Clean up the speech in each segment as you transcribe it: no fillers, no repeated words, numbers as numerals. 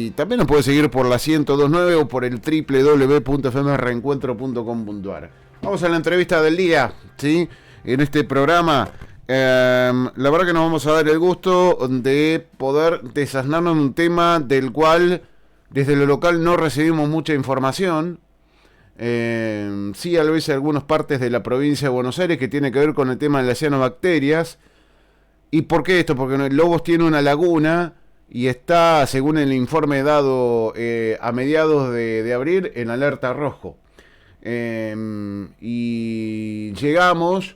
y también nos puede seguir por la 102.9 o por el www.fmreencuentro.com.ar. Vamos a la entrevista del día, ¿sí? En este programa, la verdad que nos vamos a dar el gusto de poder desasnarnos en un tema del cual desde lo local no recibimos mucha información. Sí, a veces algunas partes de la provincia de Buenos Aires que tiene que ver con el tema de las cianobacterias. ¿Y por qué esto? Porque Lobos tiene una laguna y está, según el informe dado a mediados de abril, en alerta rojo. Y llegamos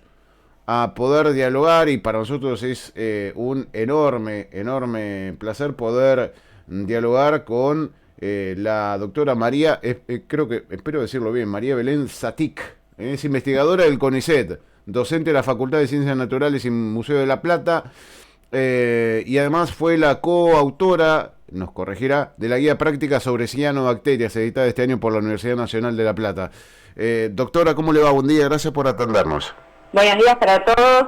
a poder dialogar, y para nosotros es un enorme placer poder dialogar con la doctora María, espero decirlo bien, María Belén Satic. Es investigadora del CONICET, docente de la Facultad de Ciencias Naturales y Museo de La Plata, y además fue la coautora, nos corregirá, de la guía práctica sobre cianobacterias, editada este año por la Universidad Nacional de La Plata. Doctora, ¿cómo le va? Buen día, gracias por atendernos. Buenos días para todos.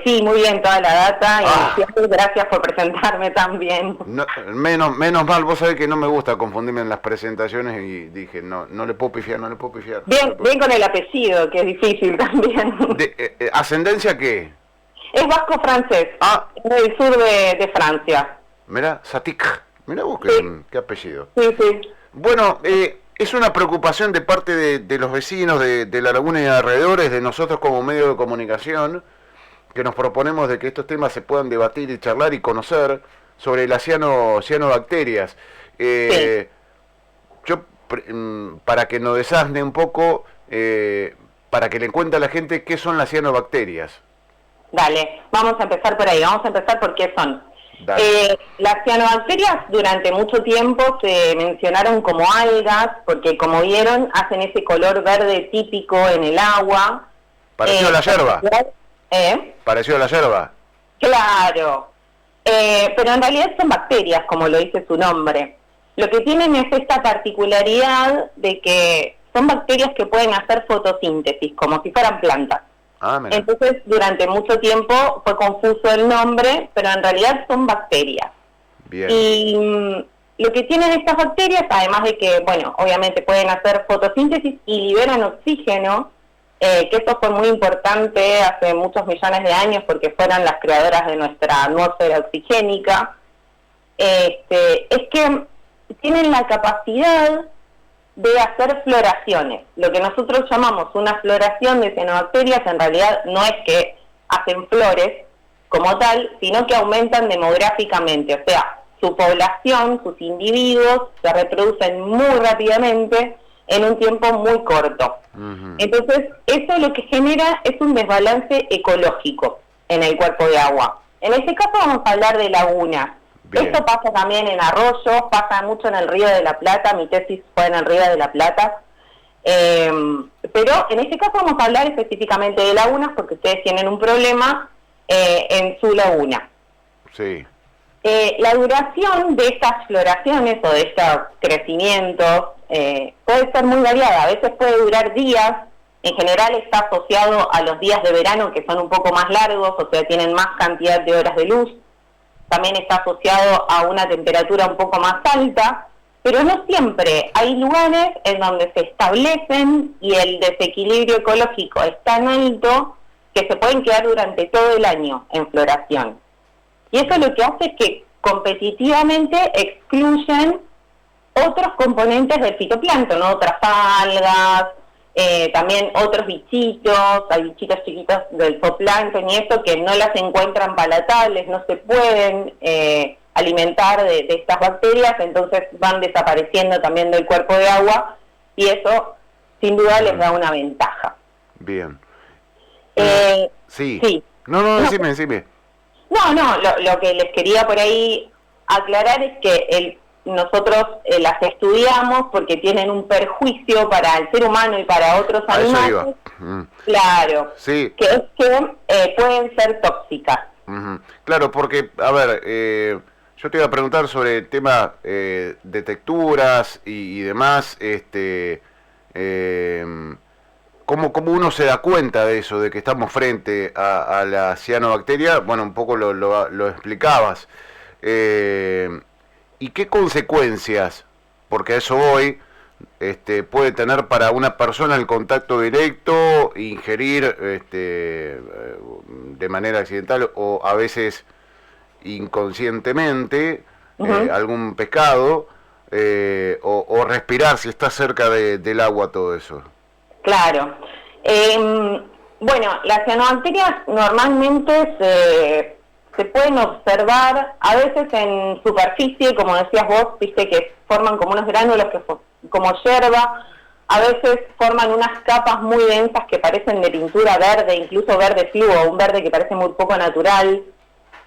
Sí, muy bien toda la data y gracias por presentarme también. No, menos mal, vos sabés que no me gusta confundirme en las presentaciones y dije, no le puedo pifiar. Bien con el apellido, que es difícil también. ¿Ascendencia qué? Es vasco-francés, es del sur de Francia. Mirá, Satic, mirá vos qué apellido. Sí. Bueno, es una preocupación de parte de los vecinos de la laguna y de alrededores, de nosotros como medio de comunicación, que nos proponemos de que estos temas se puedan debatir y charlar y conocer sobre las cianobacterias. Yo, para que nos desasne un poco, para que le cuente a la gente qué son las cianobacterias. Dale, vamos a empezar por ahí, vamos a empezar por qué son. Las cianobacterias durante mucho tiempo se mencionaron como algas, porque como vieron, hacen ese color verde típico en el agua. ¿Parecido a la yerba? ¿Parecido a la yerba? Claro, pero en realidad son bacterias, como lo dice su nombre. Lo que tienen es esta particularidad de que son bacterias que pueden hacer fotosíntesis, como si fueran plantas. Entonces, durante mucho tiempo fue confuso el nombre, pero en realidad son bacterias. Bien. Y lo que tienen estas bacterias, además de que, bueno, obviamente pueden hacer fotosíntesis y liberan oxígeno, que esto fue muy importante hace muchos millones de años porque fueron las creadoras de nuestra atmósfera oxigénica, es que tienen la capacidad de hacer floraciones. Lo que nosotros llamamos una floración de cianobacterias en realidad no es que hacen flores como tal, sino que aumentan demográficamente, o sea, su población, sus individuos se reproducen muy rápidamente en un tiempo muy corto. Entonces, eso lo que genera es un desbalance ecológico en el cuerpo de agua. En este caso vamos a hablar de lagunas. Bien. Esto pasa también en arroyos, pasa mucho en el Río de la Plata, mi tesis fue en el Río de la Plata, pero en este caso vamos a hablar específicamente de lagunas porque ustedes tienen un problema en su laguna. Sí. La duración de estas floraciones o de estos crecimientos puede ser muy variada, a veces puede durar días, en general está asociado a los días de verano que son un poco más largos, o sea, tienen más cantidad de horas de luz. También está asociado a una temperatura un poco más alta, pero no siempre. Hay lugares en donde se establecen y el desequilibrio ecológico es tan alto que se pueden quedar durante todo el año en floración. Y eso lo que hace es que competitivamente excluyen otros componentes del fitoplancton, ¿no? Otras algas, también otros bichitos, hay bichitos chiquitos del zooplancton y eso que no las encuentran palatables, no se pueden alimentar de estas bacterias, entonces van desapareciendo también del cuerpo de agua y eso sin duda les da una ventaja. Bien. Sí. No, decime. No, lo que les quería por ahí aclarar es que nosotros las estudiamos porque tienen un perjuicio para el ser humano y para otros animales. Claro, sí. Que es que pueden ser tóxicas. Claro, porque, a ver, yo te iba a preguntar sobre el tema de texturas y demás, ¿cómo uno se da cuenta de eso, de que estamos frente a la cianobacteria? Bueno, un poco lo explicabas. ¿Y qué consecuencias, porque a eso voy, puede tener para una persona el contacto directo, ingerir de manera accidental o a veces inconscientemente algún pescado, o respirar si está cerca del agua, todo eso? Claro. Bueno, las cianobacterias normalmente se pueden observar a veces en superficie, como decías vos, viste que forman como unos gránulos como yerba, a veces forman unas capas muy densas que parecen de pintura verde, incluso verde fluo, un verde que parece muy poco natural,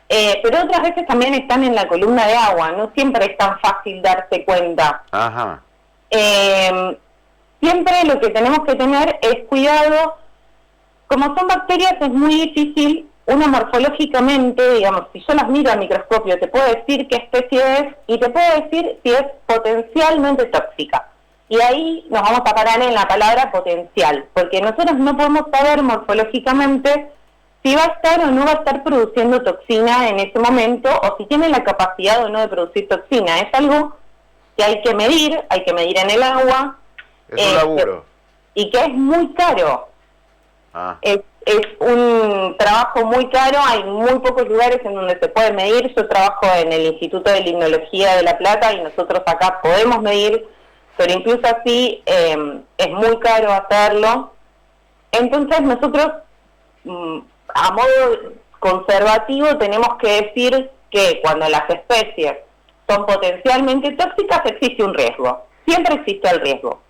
pero otras veces también están en la columna de agua, no siempre es tan fácil darse cuenta. Ajá. Siempre lo que tenemos que tener es cuidado. Como son bacterias es muy difícil, uno morfológicamente, digamos, si yo las miro al microscopio, te puedo decir qué especie es y te puedo decir si es potencialmente tóxica. Y ahí nos vamos a parar en la palabra potencial, porque nosotros no podemos saber morfológicamente si va a estar o no va a estar produciendo toxina en ese momento, o si tiene la capacidad o no de producir toxina. Es algo que hay que medir en el agua. Es un laburo. Y que es muy caro. Es un trabajo muy caro, hay muy pocos lugares en donde se puede medir. Yo trabajo en el Instituto de Limnología de La Plata y nosotros acá podemos medir, pero incluso así es muy caro hacerlo. Entonces nosotros, a modo conservativo, tenemos que decir que cuando las especies son potencialmente tóxicas existe un riesgo, siempre existe el riesgo.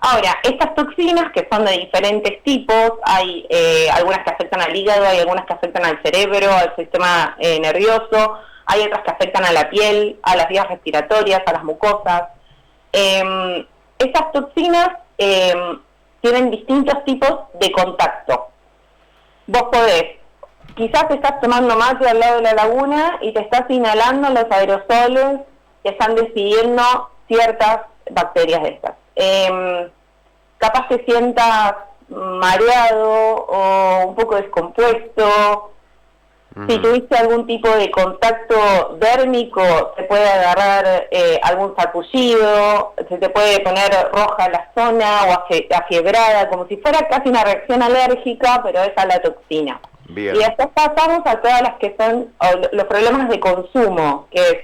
Ahora, estas toxinas, que son de diferentes tipos, hay algunas que afectan al hígado, hay algunas que afectan al cerebro, al sistema nervioso, hay otras que afectan a la piel, a las vías respiratorias, a las mucosas. Estas toxinas tienen distintos tipos de contacto. Vos quizás estás tomando mate al lado de la laguna y te estás inhalando los aerosoles que están despidiendo ciertas bacterias de estas. Capaz te sientas mareado o un poco descompuesto. Si tuviste algún tipo de contacto dérmico, se puede agarrar algún sarpullido, se te puede poner roja la zona o afiebrada, como si fuera casi una reacción alérgica, pero es a la toxina. Bien. Y después pasamos a todas las que son los problemas de consumo, que es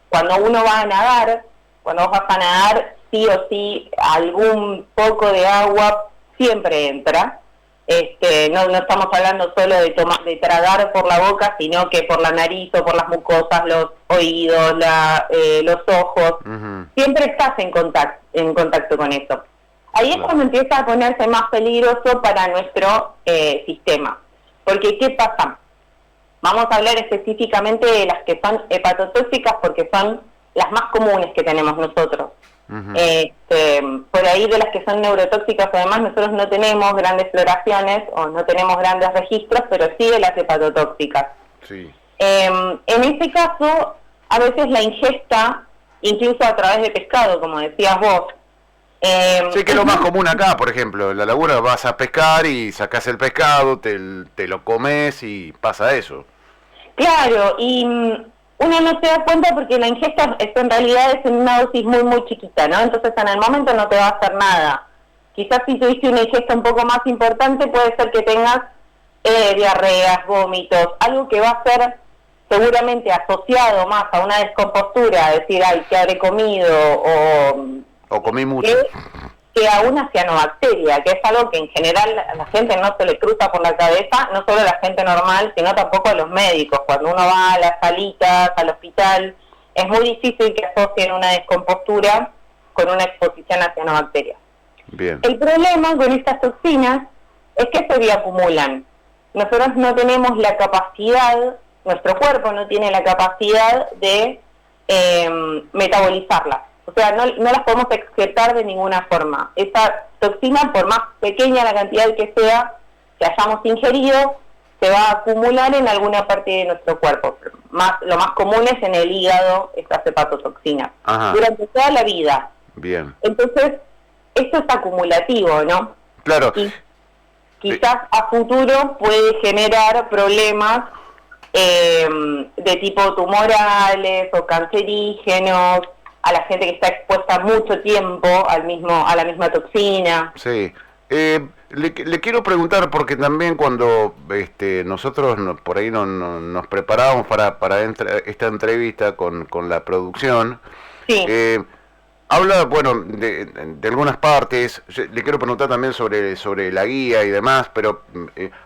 cuando uno va a nadar, cuando vos vas a nadar, sí o sí algún poco de agua siempre entra. No estamos hablando solo de tragar por la boca, sino que por la nariz o por las mucosas, los oídos, los ojos. Siempre estás en contacto con eso. Ahí es cuando empieza a ponerse más peligroso para nuestro sistema. Porque, ¿qué pasa? Vamos a hablar específicamente de las que son hepatotóxicas porque son las más comunes que tenemos nosotros. Por ahí de las que son neurotóxicas, además nosotros no tenemos grandes floraciones o no tenemos grandes registros, pero sí de las hepatotóxicas. Sí. En este caso, a veces la ingesta, incluso a través de pescado, como decías vos. Sí, que es lo más común acá, por ejemplo, en la laguna vas a pescar y sacás el pescado, te lo comes y pasa eso. Claro, y uno no se da cuenta porque la ingesta en realidad es en una dosis muy muy chiquita, ¿no? Entonces en el momento no te va a hacer nada. Quizás si tuviste una ingesta un poco más importante puede ser que tengas diarreas, vómitos, algo que va a ser seguramente asociado más a una descompostura, decir, ay, ¿qué habré comido? O comí mucho. Que a una cianobacteria, que es algo que en general a la gente no se le cruza por la cabeza, no solo a la gente normal, sino tampoco a los médicos. Cuando uno va a las salitas, al hospital, es muy difícil que asocien una descompostura con una exposición a cianobacterias. Bien. El problema con estas toxinas es que se bioacumulan. Nosotros no tenemos la capacidad, nuestro cuerpo no tiene la capacidad de metabolizarlas. O sea, no las podemos excretar de ninguna forma. Esa toxina, por más pequeña la cantidad que sea, que hayamos ingerido, se va a acumular en alguna parte de nuestro cuerpo. Lo más común es en el hígado, estas hepatotoxinas. Ajá. Durante toda la vida. Bien. Entonces, esto es acumulativo, ¿no? Claro. Y quizás a futuro puede generar problemas de tipo tumorales o cancerígenos, a la gente que está expuesta mucho tiempo a la misma toxina. Sí. Le quiero preguntar, porque también cuando nosotros por ahí nos preparábamos para esta entrevista con la producción, Sí. habla, bueno, de algunas partes. Le quiero preguntar también sobre la guía y demás, pero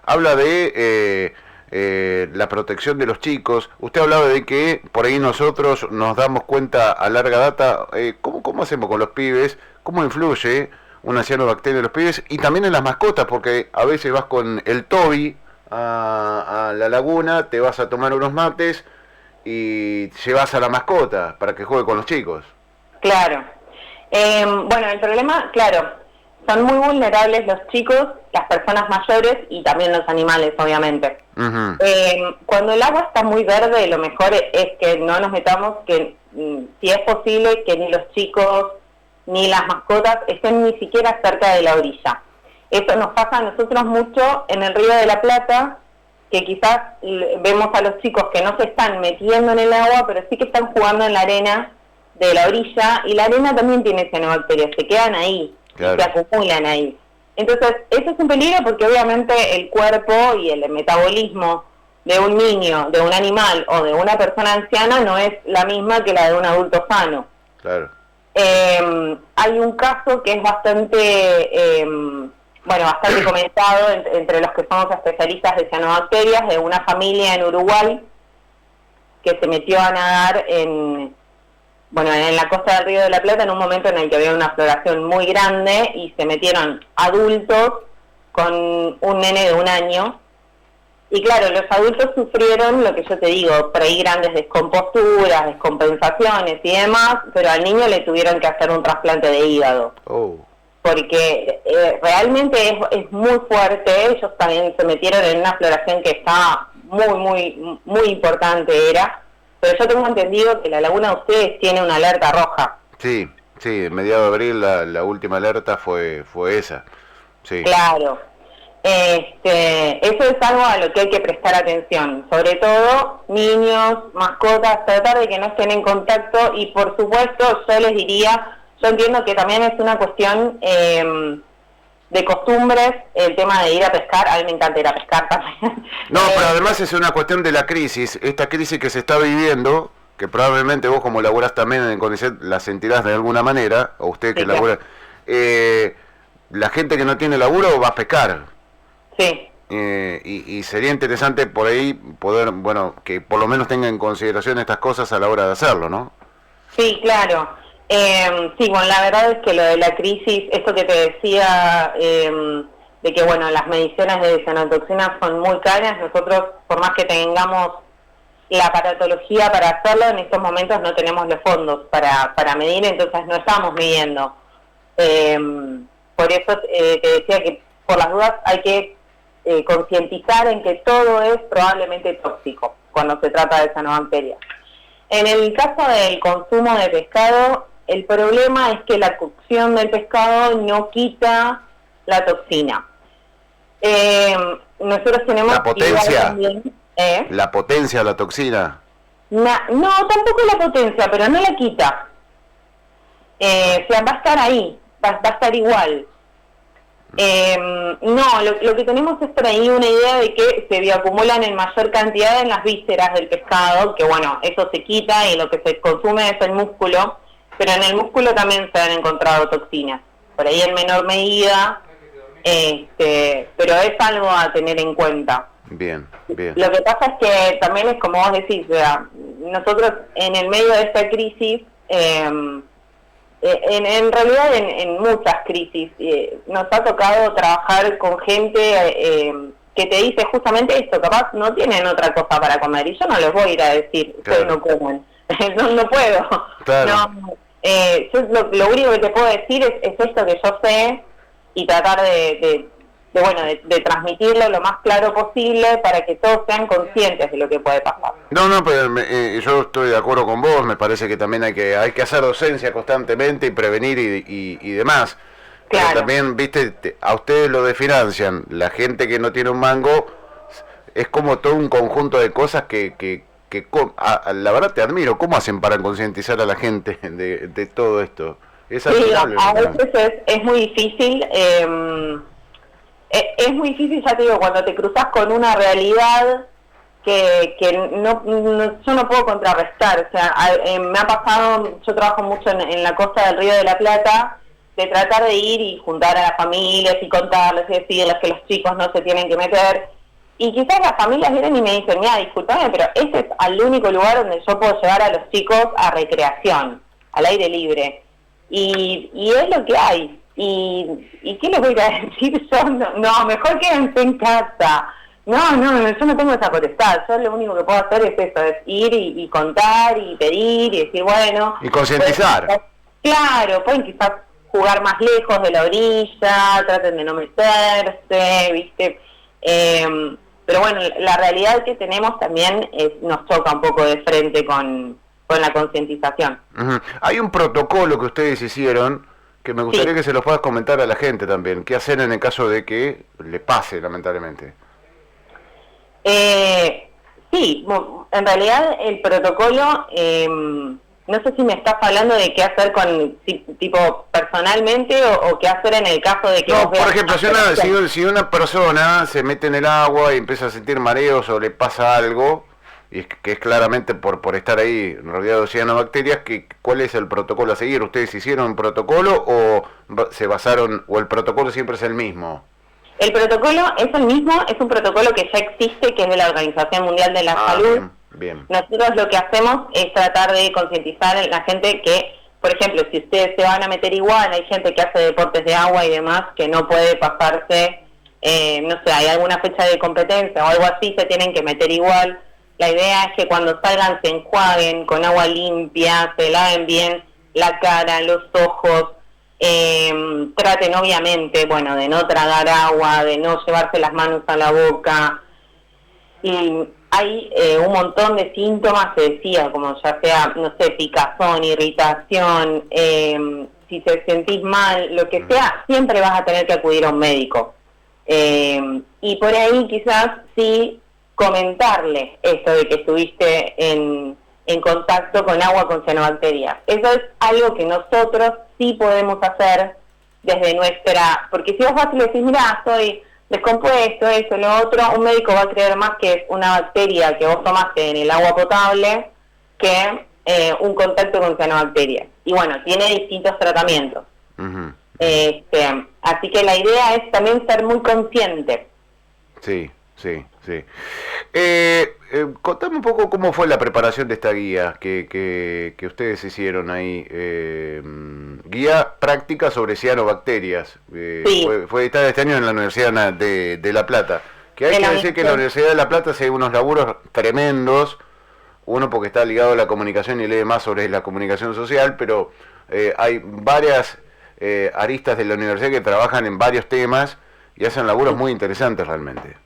habla de la protección de los chicos. Usted hablaba de que por ahí nosotros nos damos cuenta a larga data. ¿Cómo hacemos con los pibes? ¿Cómo influye una cianobacteria en los pibes? Y también en las mascotas, porque a veces vas con el Toby a la laguna, te vas a tomar unos mates y llevas a la mascota para que juegue con los chicos. Claro. Bueno, el problema, claro, son muy vulnerables los chicos, las personas mayores y también los animales, obviamente. Uh-huh. Cuando el agua está muy verde, lo mejor es que no nos metamos, que si es posible, que ni los chicos ni las mascotas estén ni siquiera cerca de la orilla. Eso nos pasa a nosotros mucho en el Río de la Plata, que quizás vemos a los chicos que no se están metiendo en el agua, pero sí que están jugando en la arena de la orilla, y la arena también tiene cianobacterias, se quedan ahí, claro, y se acumulan ahí. Entonces, eso es un peligro porque obviamente el cuerpo y el metabolismo de un niño, de un animal o de una persona anciana no es la misma que la de un adulto sano. Claro. Hay un caso que es bastante, bastante comentado entre los que somos especialistas de cianobacterias, de una familia en Uruguay que se metió a nadar en la costa del Río de la Plata en un momento en el que había una floración muy grande y se metieron adultos con un nene de 1 año. Y claro, los adultos sufrieron lo que yo te digo, por ahí grandes descomposturas, descompensaciones y demás, pero al niño le tuvieron que hacer un trasplante de hígado. Oh. Porque realmente es muy fuerte. Ellos también se metieron en una floración que estaba muy importante era. Pero yo tengo entendido que la laguna de ustedes tiene una alerta roja. Sí, mediados de abril la última alerta fue esa. Sí. Claro. Eso es algo a lo que hay que prestar atención. Sobre todo, niños, mascotas, tratar de que no estén en contacto. Y por supuesto, yo les diría, yo entiendo que también es una cuestión de costumbres, el tema de ir a pescar. A mí me encanta ir a pescar también. No, pero además es una cuestión de la crisis, esta crisis que se está viviendo, que probablemente vos como laburás también en CONICET la sentirás de alguna manera, o usted que sí, labura, la gente que no tiene laburo va a pescar. Sí. Y sería interesante por ahí poder, que por lo menos tenga en consideración estas cosas a la hora de hacerlo, ¿no? Sí, claro. Sí, la verdad es que lo de la crisis, esto que te decía, de que las mediciones de cianotoxinas son muy caras. Nosotros, por más que tengamos la aparatología para hacerlo, en estos momentos no tenemos los fondos para medir, entonces no estamos midiendo. Por eso te decía que por las dudas hay que concientizar en que todo es probablemente tóxico cuando se trata de cianobacterias. En el caso del consumo de pescado, el problema es que la cocción del pescado no quita la toxina. Nosotros tenemos... ¿La potencia? También, ¿la potencia la toxina? No, tampoco la potencia, pero no la quita. Va a estar ahí, va a estar igual. Lo que tenemos es por ahí una idea de que se bioacumulan en mayor cantidad en las vísceras del pescado, que eso se quita y lo que se consume es el músculo, pero en el músculo también se han encontrado toxinas, por ahí en menor medida, pero es algo a tener en cuenta. Bien. Lo que pasa es que también es como vos decís, nosotros en el medio de esta crisis, en realidad en muchas crisis, nos ha tocado trabajar con gente que te dice justamente esto, capaz no tienen otra cosa para comer, y yo no les voy a ir a decir, ustedes no comen, no puedo. Claro. Yo lo único que te puedo decir es esto que yo sé, y tratar de transmitirlo lo más claro posible para que todos sean conscientes de lo que puede pasar. No, pero yo estoy de acuerdo con vos. Me parece que también hay que hacer docencia constantemente y prevenir y demás. Claro. Pero también, viste, a ustedes lo desfinancian. La gente que no tiene un mango es como todo un conjunto de cosas la verdad te admiro. ¿Cómo hacen para concientizar a la gente de todo esto? Es Sí, admirable. a veces es muy difícil. Es muy difícil, ya te digo, cuando te cruzas con una realidad que yo no puedo contrarrestar. O sea, me ha pasado, yo trabajo mucho en la costa del Río de la Plata, de tratar de ir y juntar a las familias y contarles y decirles que los chicos no se tienen que meter. Y quizás las familias vienen y me dicen, mira, disculpame, pero este es el único lugar donde yo puedo llevar a los chicos a recreación, al aire libre. Y es lo que hay. ¿Y qué les voy a decir yo? No, mejor quédense en casa. No, yo no tengo esa potestad. Yo lo único que puedo hacer es eso, es ir y contar y pedir y decir, bueno... Y concientizar. Claro, pueden quizás jugar más lejos de la orilla, traten de no meterse, ¿viste? Pero bueno, la realidad que tenemos también nos choca un poco de frente con la concientización. Uh-huh. Hay un protocolo que ustedes hicieron que me gustaría que se los puedas comentar a la gente también. ¿Qué hacer en el caso de que le pase, lamentablemente? Sí, en realidad el protocolo, no sé si me estás hablando de qué hacer tipo personalmente o qué hacer en el caso de que... No, por ejemplo, si una persona se mete en el agua y empieza a sentir mareos o le pasa algo, y que es claramente por estar ahí rodeado de cianobacterias, ¿cuál es el protocolo a seguir? ¿Ustedes hicieron un protocolo o se basaron, o el protocolo siempre es el mismo? El protocolo es el mismo, es un protocolo que ya existe, que es de la Organización Mundial de la Salud. Bien. Nosotros lo que hacemos es tratar de concientizar a la gente que, por ejemplo, si ustedes se van a meter igual, hay gente que hace deportes de agua y demás, que no puede pasarse, no sé, hay alguna fecha de competencia o algo así, se tienen que meter igual. La idea es que cuando salgan se enjuaguen con agua limpia, se laven bien la cara, los ojos, traten obviamente, bueno, de no tragar agua, de no llevarse las manos a la boca. Y hay un montón de síntomas, se decía, como ya sea, no sé, picazón, irritación, si te sentís mal, lo que sea, siempre vas a tener que acudir a un médico. Y por ahí quizás sí comentarle esto de que estuviste en contacto con agua con cianobacterias. Eso es algo que nosotros sí podemos hacer desde nuestra... Porque si vos vas y le decís, mira, estoy descompuesto, esto, lo otro, un médico va a creer más que es una bacteria que vos tomaste en el agua potable que un contacto con cianobacterias. Y bueno, tiene distintos tratamientos. Uh-huh. Así que la idea es también ser muy consciente. Sí. Contame un poco cómo fue la preparación de esta guía que ustedes hicieron ahí. Guía práctica sobre cianobacterias. Sí. Fue editada este año en la Universidad de La Plata. Que hay que decir que la Universidad de La Plata hace unos laburos tremendos. Uno porque está ligado a la comunicación y lee más sobre la comunicación social, pero hay varias aristas de la universidad que trabajan en varios temas y hacen laburos muy interesantes realmente.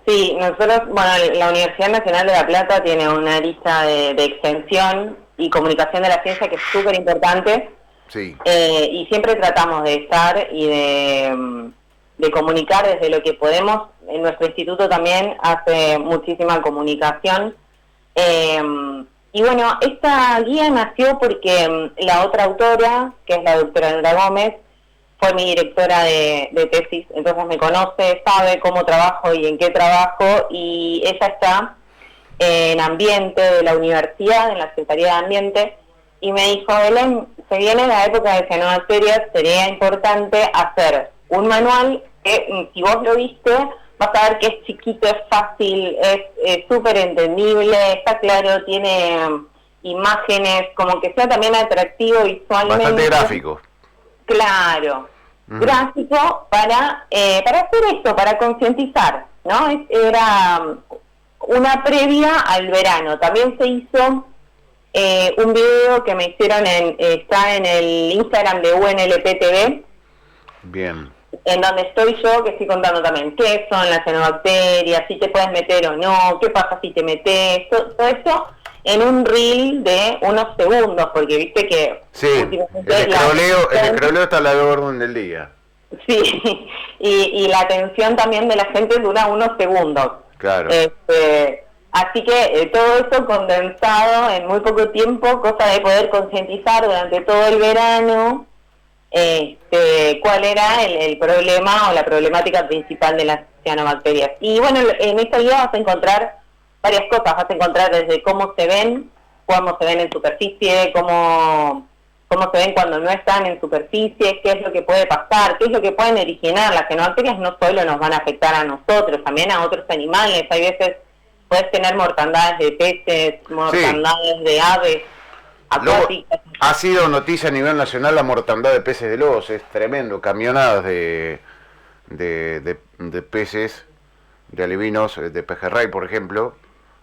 Sí, nosotros, bueno, la Universidad Nacional de La Plata tiene una lista de extensión y comunicación de la ciencia que es súper importante. Sí. Y siempre tratamos de estar y de comunicar desde lo que podemos. En nuestro instituto también hace muchísima comunicación. Y bueno, esta guía nació porque la otra autora, que es la doctora Nora Gómez, fue mi directora de tesis, entonces me conoce, sabe cómo trabajo y en qué trabajo, y ella está en ambiente de la universidad, en la Secretaría de Ambiente, y me dijo, Belén, se viene la época de cianobacterias, sería importante hacer un manual que, si vos lo viste, vas a ver que es chiquito, es fácil, es súper entendible, está claro, tiene imágenes, como que sea también atractivo visualmente. Bastante gráfico. Claro, gráfico para hacer esto, para concientizar, ¿no? Era una previa al verano. También se hizo un video que me hicieron, está en el Instagram de UNLP TV. Bien. En donde estoy yo, que estoy contando también qué son las cianobacterias, si te puedes meter o no, qué pasa si te metes, todo esto en un reel de unos segundos, porque viste que... Sí, el escroleo está a la orden del día. Sí, y la atención también de la gente dura unos segundos. Claro. Así que todo eso condensado en muy poco tiempo, cosa de poder concientizar durante todo el verano cuál era el problema o la problemática principal de las cianobacterias. Y bueno, en esta guía vas a encontrar varias cosas, vas a encontrar desde cómo se ven en superficie, cómo se ven cuando no están en superficie, qué es lo que puede pasar, qué es lo que pueden originar. Las cianobacterias no solo nos van a afectar a nosotros, también a otros animales. Hay veces puedes tener mortandades de peces, mortandades de aves acuáticas. Ha sido noticia a nivel nacional la mortandad de peces de lobos, es tremendo, camionadas de peces, de alevinos, de pejerrey, por ejemplo.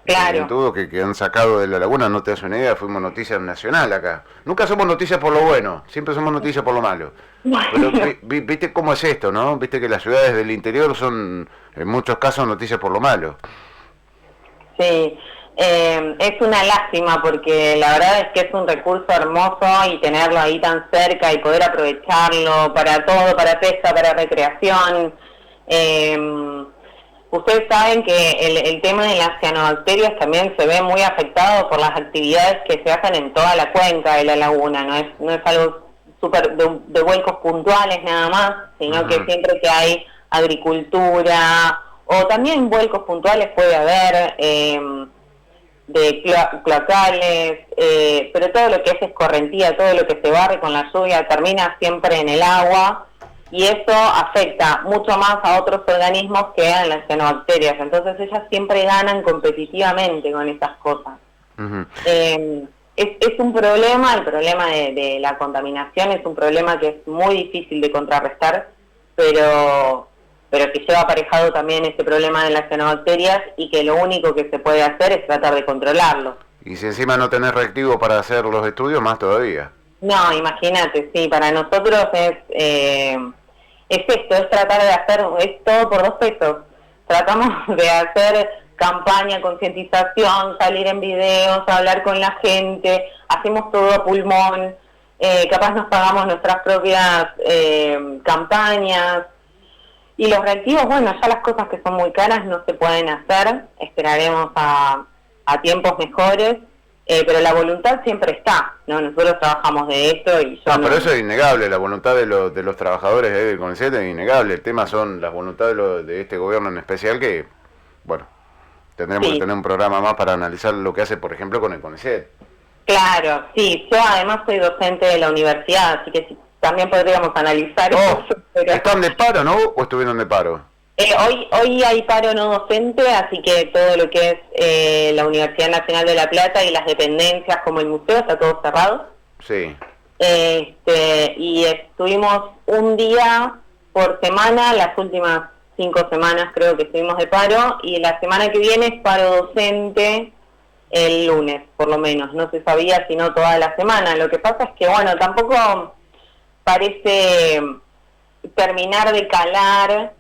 Claro. Todo que han sacado de la laguna, no te das una idea, fuimos noticia nacional acá. Nunca somos noticias por lo bueno, siempre somos noticias por lo malo. Pero viste cómo es esto, ¿no? Viste que las ciudades del interior son, en muchos casos, noticias por lo malo. Sí, es una lástima porque la verdad es que es un recurso hermoso y tenerlo ahí tan cerca y poder aprovecharlo para todo, para pesca, para recreación. Ustedes saben que el tema de las cianobacterias también se ve muy afectado por las actividades que se hacen en toda la cuenca de la laguna, no es algo súper de vuelcos puntuales nada más, sino que siempre que hay agricultura o también vuelcos puntuales puede haber de cloacales, pero todo lo que es escorrentía, todo lo que se barre con la lluvia termina siempre en el agua y eso afecta mucho más a otros organismos que a las cianobacterias, entonces ellas siempre ganan competitivamente con estas cosas. Es un problema, el problema de la contaminación es un problema que es muy difícil de contrarrestar, pero que lleva aparejado también ese problema de las cianobacterias y que lo único que se puede hacer es tratar de controlarlo. Y si encima no tenés reactivo para hacer los estudios, más todavía. No, imagínate, sí, para nosotros es esto, es tratar de hacer, es todo por 2 pesos. Tratamos de hacer campaña, concientización, salir en videos, hablar con la gente, hacemos todo a pulmón, capaz nos pagamos nuestras propias campañas. Y los reactivos, bueno, ya las cosas que son muy caras no se pueden hacer, esperaremos a tiempos mejores, pero la voluntad siempre está, ¿no? Nosotros trabajamos de esto y yo... pero eso es innegable, la voluntad de los trabajadores del CONICET es innegable, el tema son las voluntades de este gobierno en especial que, bueno, tendremos que tener un programa más para analizar lo que hace, por ejemplo, con el CONICET. Claro, sí, yo además soy docente de la universidad, así que sí, también podríamos analizar eso. Pero... ¿Están de paro, no? ¿O estuvieron de paro? Hoy hay paro no docente, así que todo lo que es la Universidad Nacional de La Plata y las dependencias como el museo está todo cerrado. Sí. Y estuvimos un día por semana, las últimas 5 semanas creo que estuvimos de paro, y la semana que viene es paro docente el lunes, por lo menos. No se sabía sino toda la semana. Lo que pasa es que, bueno, tampoco parece terminar de calar,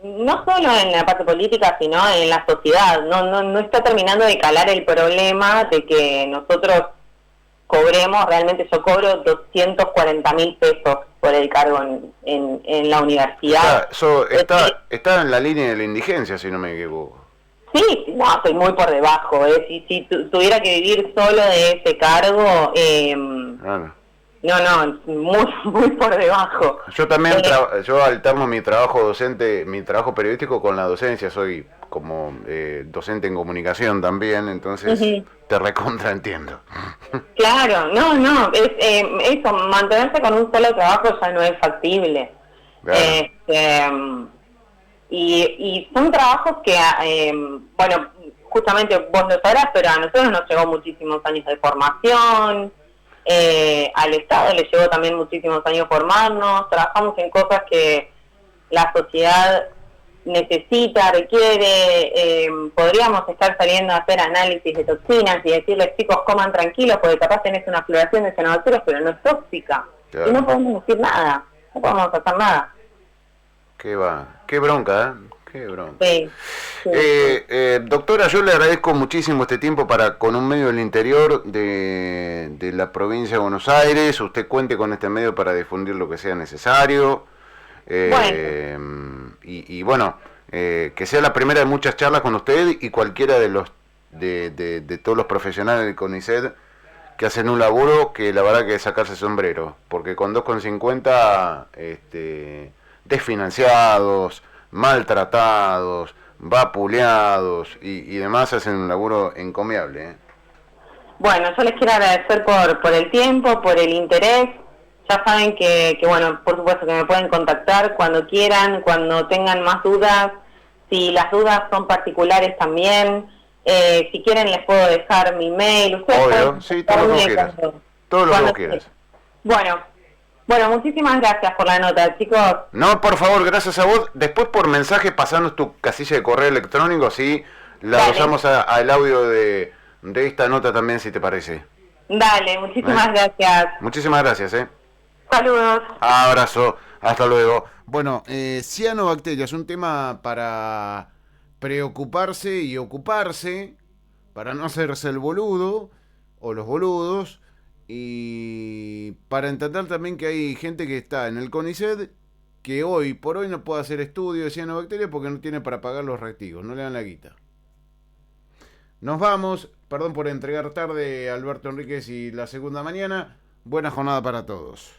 no solo en la parte política, sino en la sociedad. No está terminando de calar el problema de que nosotros cobremos, realmente yo cobro 240.000 pesos por el cargo en la universidad. Está en la línea de la indigencia, si no me equivoco. Sí, no, estoy muy por debajo. Si tuviera que vivir solo de ese cargo, no, muy por debajo. Yo también yo alterno mi trabajo docente, mi trabajo periodístico con la docencia, soy como docente en comunicación también, entonces te recontra entiendo. Claro, no, es eso, mantenerse con un solo trabajo ya no es factible. Claro. Y son trabajos que, bueno, justamente vos lo sabrás, pero a nosotros nos llevó muchísimos años de formación. Al Estado le llevó también muchísimos años formarnos, trabajamos en cosas que la sociedad necesita, requiere, podríamos estar saliendo a hacer análisis de toxinas y decirles, chicos, coman tranquilos porque capaz tenés una floración de cianobacterias pero no es tóxica. Claro. Y no podemos decir nada, no podemos hacer nada. Qué bronca, ¿eh? Qué bronca. Sí. Doctora, yo le agradezco muchísimo este tiempo para con un medio del interior de la provincia de Buenos Aires. Usted cuente con este medio para difundir lo que sea necesario. Bueno. Y bueno, que sea la primera de muchas charlas con usted y cualquiera de los de todos los profesionales del CONICET que hacen un laburo que la verdad que es sacarse sombrero, porque con 2,50 desfinanciados, maltratados, vapuleados y demás hacen un laburo encomiable, ¿eh? Bueno, yo les quiero agradecer por el tiempo, por el interés. Ya saben que, bueno, por supuesto que me pueden contactar cuando quieran, cuando tengan más dudas. Si las dudas son particulares también, si quieren les puedo dejar mi mail. Ustedes Obvio, sí, todo lo que quieras. Todo lo que vos quieras. Bueno, muchísimas gracias por la nota, chicos. No, por favor, gracias a vos. Después por mensaje pasanos tu casilla de correo electrónico, así la usamos al audio de esta nota también, si te parece. Dale, muchísimas gracias. Muchísimas gracias, Saludos. Abrazo, hasta luego. Bueno, cianobacterias, un tema para preocuparse y ocuparse, para no hacerse el boludo o los boludos, y para entender también que hay gente que está en el CONICET que hoy por hoy no puede hacer estudio de cianobacterias porque no tiene para pagar los reactivos, no le dan la guita. Nos vamos, perdón por entregar tarde a Alberto Enríquez y la segunda mañana. Buena jornada para todos.